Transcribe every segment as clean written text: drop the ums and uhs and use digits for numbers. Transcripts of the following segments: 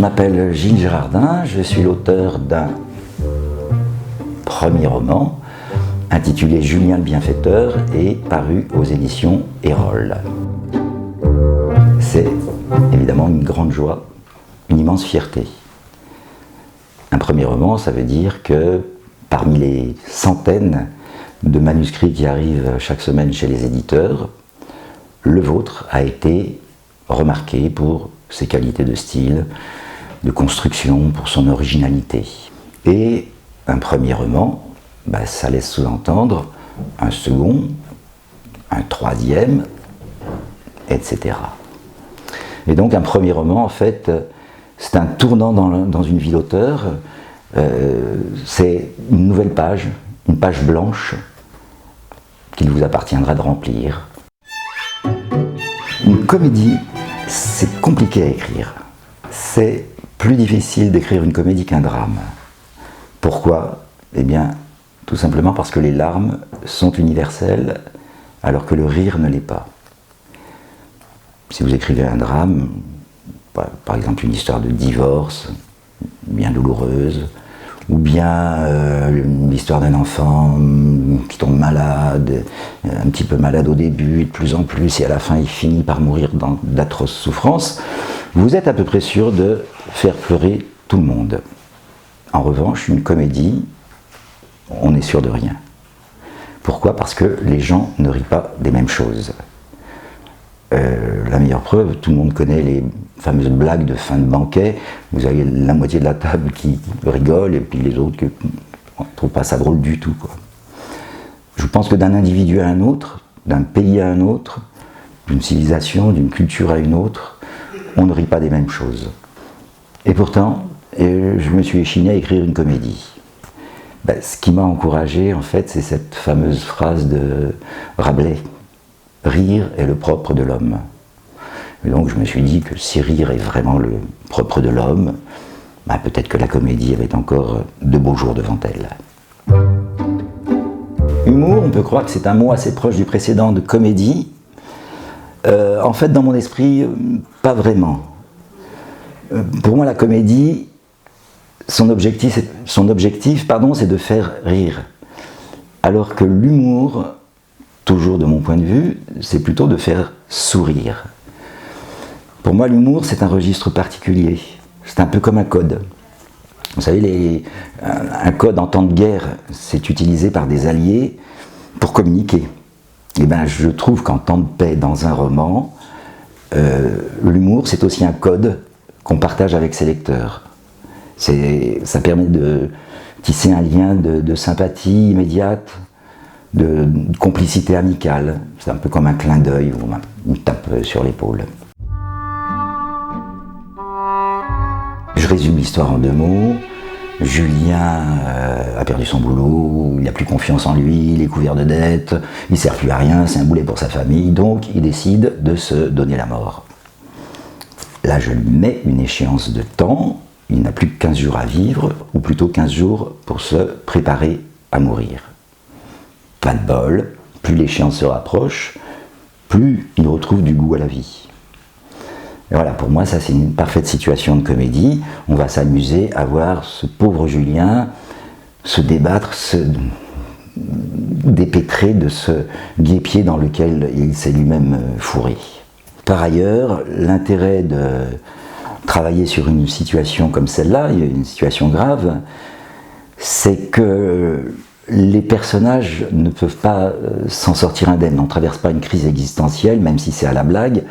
m'appelle Gilles Girardin, je suis l'auteur d'un premier roman intitulé Julien le Bienfaiteur et paru aux éditions Erol. C'est évidemment une grande joie, une immense fierté. Un premier roman, ça veut dire que parmi les centaines de manuscrits qui arrivent chaque semaine chez les éditeurs, le vôtre a été remarqué pour ses qualités de style, de construction, pour son originalité. Et un premier roman, ça laisse sous-entendre un second, un troisième, etc. Et donc un premier roman, en fait, c'est un tournant dans une vie d'auteur, c'est une nouvelle page, une page blanche qu'il vous appartiendra de remplir. Une comédie, c'est compliqué à écrire. C'est plus difficile d'écrire une comédie qu'un drame. Pourquoi ? Eh bien, tout simplement parce que les larmes sont universelles, alors que le rire ne l'est pas. Si vous écrivez un drame, par exemple une histoire de divorce, bien douloureuse, ou bien l'histoire d'un enfant qui tombe malade, un petit peu malade au début, et de plus en plus, et à la fin il finit par mourir d'atroces souffrances, vous êtes à peu près sûr de faire pleurer tout le monde. En revanche, une comédie, on est sûr de rien. Pourquoi ? Parce que les gens ne rient pas des mêmes choses. La meilleure preuve, tout le monde connaît les fameuses blagues de fin de banquet. Vous avez la moitié de la table qui rigole et puis les autres qui ne trouvent pas ça drôle du tout, quoi. Je pense que d'un individu à un autre, d'un pays à un autre, d'une civilisation, d'une culture à une autre, on ne rit pas des mêmes choses. Et pourtant, je me suis échiné à écrire une comédie. Ce qui m'a encouragé, en fait, c'est cette fameuse phrase de Rabelais. Rire est le propre de l'homme. Et donc je me suis dit que si rire est vraiment le propre de l'homme, peut-être que la comédie avait encore de beaux jours devant elle. Humour, on peut croire que c'est un mot assez proche du précédent de comédie. En fait, dans mon esprit, pas vraiment. Pour moi, la comédie, son objectif, c'est de faire rire. Alors que l'humour, toujours de mon point de vue, c'est plutôt de faire sourire. Pour moi, l'humour, c'est un registre particulier. C'est un peu comme un code. Vous savez, un code en temps de guerre, c'est utilisé par des alliés pour communiquer. Et je trouve qu'en temps de paix, dans un roman, l'humour, c'est aussi un code qu'on partage avec ses lecteurs. Ça permet de tisser un lien de sympathie immédiate, de complicité amicale. C'est un peu comme un clin d'œil ou une tape sur l'épaule. Je résume l'histoire en 2 mots. Julien a perdu son boulot, il n'a plus confiance en lui, il est couvert de dettes, il ne sert plus à rien, c'est un boulet pour sa famille, donc il décide de se donner la mort. Là, je lui mets une échéance de temps, il n'a plus que 15 jours à vivre, ou plutôt 15 jours pour se préparer à mourir. Pas de bol, plus l'échéance se rapproche, plus il retrouve du goût à la vie. Et voilà, pour moi, ça c'est une parfaite situation de comédie. On va s'amuser à voir ce pauvre Julien se débattre, se dépêtrer de ce guêpier dans lequel il s'est lui-même fourré. Par ailleurs, l'intérêt de travailler sur une situation comme celle-là, une situation grave, c'est que les personnages ne peuvent pas s'en sortir indemnes. On ne traverse pas une crise existentielle, même si c'est à la blague.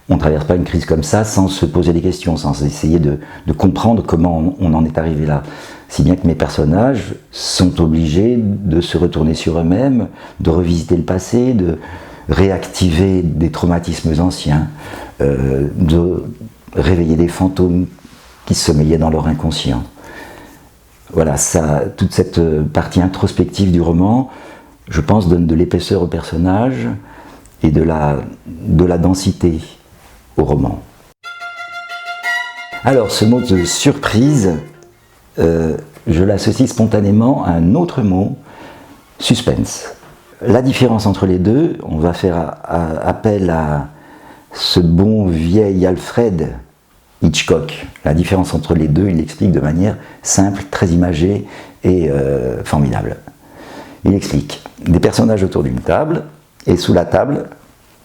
On ne traverse pas une crise comme ça sans se poser des questions, sans essayer de comprendre comment on en est arrivé là. Si bien que mes personnages sont obligés de se retourner sur eux-mêmes, de revisiter le passé, de réactiver des traumatismes anciens, de réveiller des fantômes qui sommeillait dans leur inconscient. Voilà, toute cette partie introspective du roman, je pense, donne de l'épaisseur au personnage et de la densité au roman. Alors, ce mot de surprise, je l'associe spontanément à un autre mot, suspense. La différence entre les deux, on va faire appel à ce bon vieil Alfred Hitchcock. La différence entre les deux, il l'explique de manière simple, très imagée et formidable. Il explique des personnages autour d'une table, et sous la table,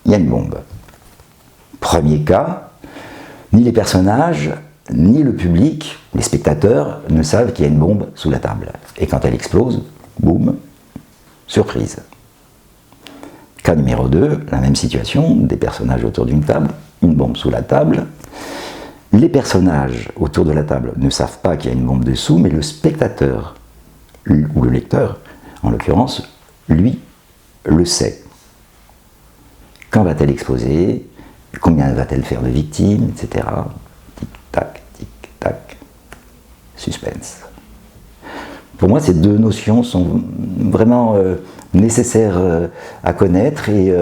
il y a une bombe. Premier cas, ni les personnages, ni le public, les spectateurs, ne savent qu'il y a une bombe sous la table. Et quand elle explose, boum, surprise. Cas numéro 2, la même situation, des personnages autour d'une table, une bombe sous la table. Les personnages autour de la table ne savent pas qu'il y a une bombe dessous, mais le spectateur, ou le lecteur, en l'occurrence, lui, le sait. Quand va-t-elle exploser? Combien va-t-elle faire de victimes, etc. Tic-tac, tic-tac. Suspense. Pour moi, ces deux notions sont vraiment nécessaires à connaître, et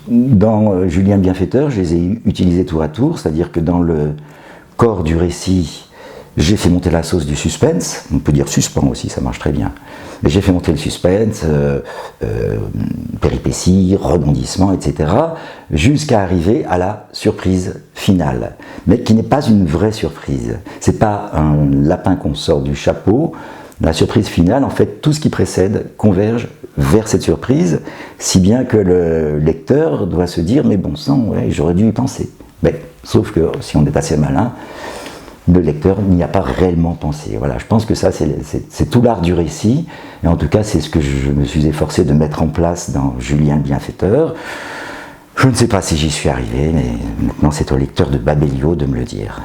dans Julien Bienfaiteur, je les ai utilisées tour à tour, c'est-à-dire que dans le corps du récit, j'ai fait monter la sauce du suspense, on peut dire suspens aussi, ça marche très bien. Mais j'ai fait monter le suspense, péripéties, rebondissements, etc., jusqu'à arriver à la surprise finale, mais qui n'est pas une vraie surprise. C'est pas un lapin qu'on sort du chapeau. La surprise finale, en fait, tout ce qui précède converge vers cette surprise, si bien que le lecteur doit se dire « mais bon sang, ouais, j'aurais dû y penser ». Mais sauf que si on est assez malin, le lecteur n'y a pas réellement pensé. Voilà, je pense que ça, c'est tout l'art du récit, et en tout cas, c'est ce que je me suis efforcé de mettre en place dans Julien Bienfaiteur. Je ne sais pas si j'y suis arrivé, mais maintenant c'est au lecteur de Babelio de me le dire.